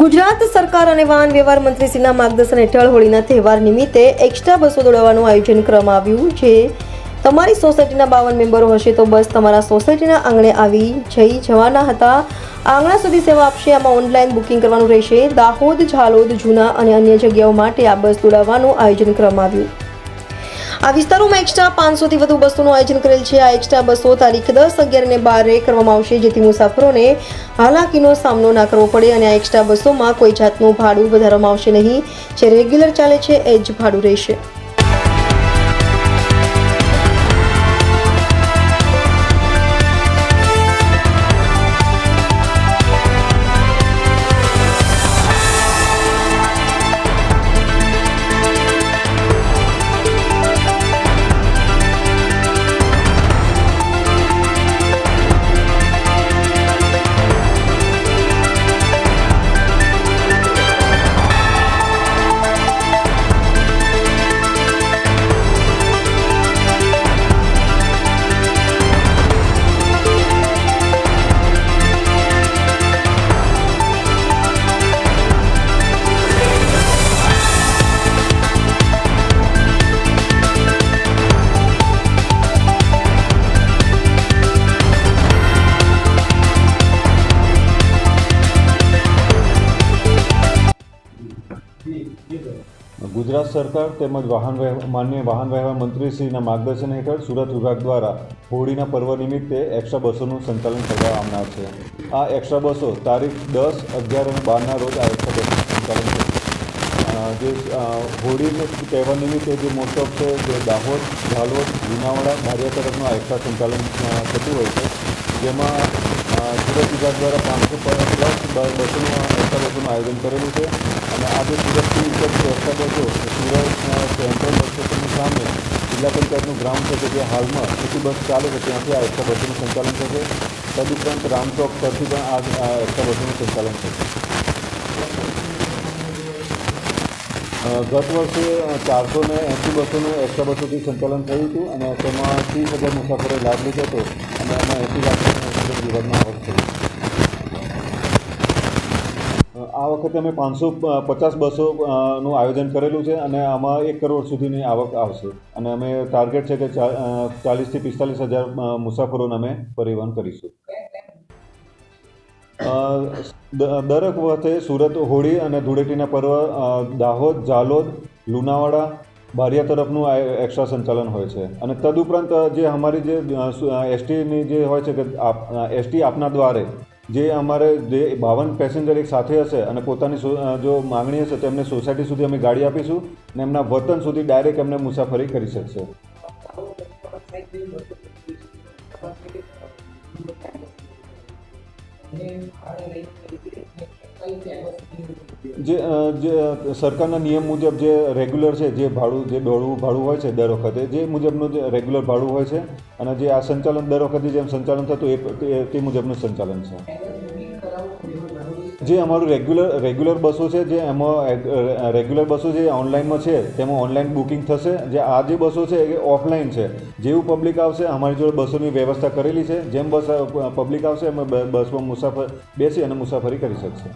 ગુજરાત સરકાર અને વાહન વ્યવહાર મંત્રીશ્રીના માર્ગદર્શન હેઠળ હોળીના તહેવાર નિમિત્તે એક્સ્ટ્રા બસો દોડાવવાનું આયોજન કરવામાં આવ્યું છે। તમારી સોસાયટીના 52 મેમ્બરો હશે તો બસ તમારા સોસાયટીના આંગણે આવી જવાના હતા। આંગણા સુધી સેવા આપશે। આમાં ઓનલાઈન બુકિંગ કરવાનું રહેશે। દાહોદ, ઝાલોદ, જૂના અને અન્ય જગ્યાઓ માટે આ બસ દોડાવવાનું આયોજન કરવામાં આવ્યું। આ વિસ્તારોમાં એક્સ્ટ્રા 500 થી વધુ બસોનું આયોજન કરેલ છે। આ એક્સ્ટ્રા બસો તારીખ 10, 11 અને 12 કરવામાં આવશે, જેથી મુસાફરોને હાલાકીનો સામનો ના કરવો પડે અને આ એક્સ્ટ્રા બસોમાં કોઈ જાતનું ભાડું વધારવામાં આવશે નહીં। જે રેગ્યુલર ચાલે છે એ જ ભાડું રહેશે। ગુજરાત સરકાર તેમજ માનનીય વાહન વ્યવહાર મંત્રીશ્રીના માર્ગદર્શન હેઠળ સુરત વિભાગ દ્વારા હોળીના પર્વ નિમિત્તે એક્સ્ટ્રા બસોનું સંચાલન કરવામાં આવનાર છે। આ એક્સ્ટ્રા બસો તારીખ 10, 11 અને 12ના રોજ આ એક્સ્ટ્રા બસોનું સંચાલન થશે। જે હોળીના તહેવાર નિમિત્તે જે મોસ્ટ ઓફ છે જે દાહોદ, ઝાલોદ, લુણાવાડા, બારિયા તરફનું આ એક્સ્ટ્રા સંચાલન થતું હોય છે, જેમાં સુરત વિભાગ દ્વારા 500 પ્લસ એક્સ્ટ્રા બસોનું આયોજન કરેલું છે। અને આજે સુરતથી ઉપરથી એક્સ્ટ્રા બસો સુરત સેન્ટ્રલ બસ સ્ટેશનની સામે જિલ્લા પંચાયતનું ગ્રાઉન્ડ છે કે જે હાલમાં સિટી બસ ચાલે છે, ત્યાંથી આ એક્સ્ટ્રા બસોનું સંચાલન થશે। તદુપરાંત રામચોક પરથી પણ આ એક્સ્ટ્રા બસોનું સંચાલન થશે। ગત વર્ષે 480 બસોનું એક્સ્ટ્રા બસોથી સંચાલન થયું હતું અને તેમાં 30,000 મુસાફરોએ લાભ લીધો હતો અને એમાં 80 લાખની સુરત વિભાગમાં આવક થઈ। આ વખતે અમે 550 બસોનું આયોજન કરેલું છે અને આમાં 1 કરોડ સુધીની આવક આવશે અને અમે ટાર્ગેટ છે કે 40,000 થી 45,000 મુસાફરોને અમે પરિવહન કરીશું। દરેક વખતે સુરત હોળી અને ધૂળેટીના પર્વ દાહોદ, ઝાલોદ, લુણાવાડા, બારિયા તરફનું એક્સ્ટ્રા સંચાલન હોય છે અને તદુપરાંત જે અમારી જે એસટીની જે હોય છે કે એસટી આપના દ્વારે જે અમારે જે 52 પેસેન્જર એક સાથે હશે અને પોતાની જો માંગણી હશે તો એમને સોસાયટી સુધી અમે ગાડી આપીશું અને એમના વતન સુધી ડાયરેક્ટ એમને મુસાફરી કરી શકશે। જે સરકારના નિયમ મુજબ જે રેગ્યુલર છે જે ભાડું જે ભાડું હોય છે દર વખતે જે મુજબનું જે રેગ્યુલર ભાડું હોય છે અને જે આ સંચાલન દર વખતે જેમ સંચાલન થતું તે મુજબનું સંચાલન છે। જે અમારું રેગ્યુલર બસો છે જે એમાં રેગ્યુલર બસો જે ઓનલાઈનમાં છે તેમાં ઓનલાઈન બુકિંગ થશે। જે આ જે બસો છે એ ઓફલાઈન છે। જેવું પબ્લિક આવશે અમારી જોડે બસોની વ્યવસ્થા કરેલી છે, જેમ બસ પબ્લિક આવશે એમાં બસમાં બેસી અને મુસાફરી કરી શકશે।